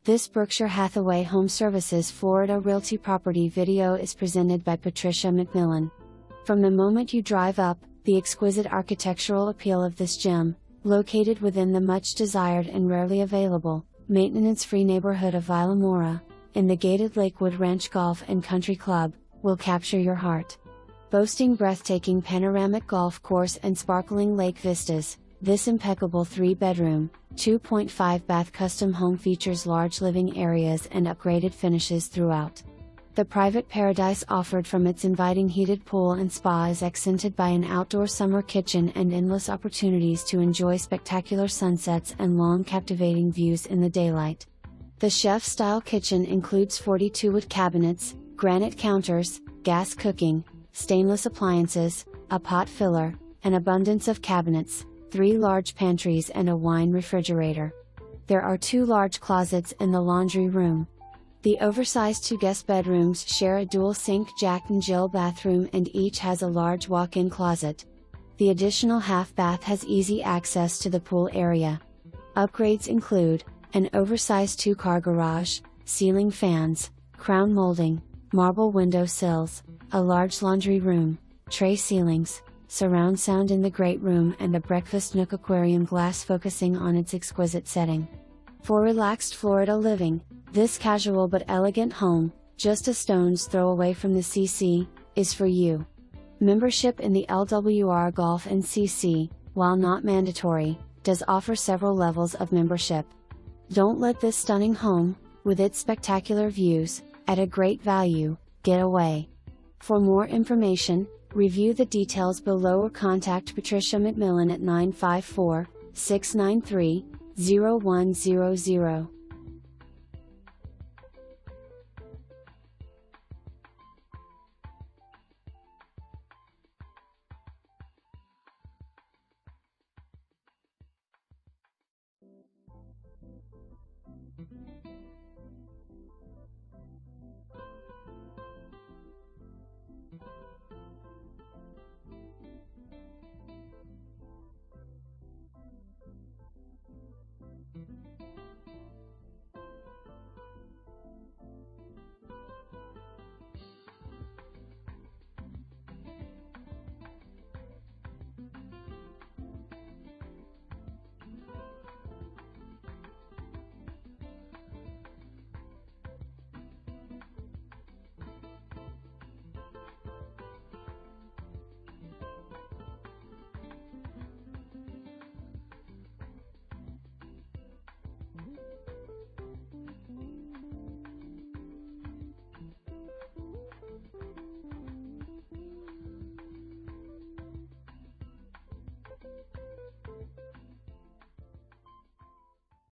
This Berkshire Hathaway HomeServices Florida Realty property video is presented by Patricia Mcmillan. From the moment you drive up, the exquisite architectural appeal of this gem, located within the much desired and rarely available, maintenance-free neighborhood of VILAMOURA, in the gated Lakewood Ranch Golf and Country Club, will capture your heart. Boasting breathtaking panoramic golf course and sparkling lake vistas, this impeccable 3-bedroom, 2.5-bath custom home features large living areas and upgraded finishes throughout. The private paradise offered from its inviting heated pool and spa is accented by an outdoor summer kitchen and endless opportunities to enjoy spectacular sunsets and long captivating views in the daylight. The chef-style kitchen includes 42 wood cabinets, granite counters, gas cooking, stainless appliances, a pot filler, an abundance of cabinets, 3 large pantries and a wine refrigerator. There are 2 large closets in the laundry room. The oversized 2 guest bedrooms share a dual sink Jack and Jill bathroom and each has a large walk-in closet. The additional half bath has easy access to the pool area. Upgrades include an oversized 2-car garage, ceiling fans, crown molding, marble window sills, a large laundry room, tray ceilings, surround sound in the great room and the breakfast nook aquarium glass focusing on its exquisite setting. For relaxed Florida living, this casual but elegant home, just a stone's throw away from the CC, is for you. Membership in the LWR Golf and CC, while not mandatory, does offer several levels of membership. Don't let this stunning home, with its spectacular views, at a great value, get away. For more information, review the details below or contact Patricia Mcmillan at 954-693-0100.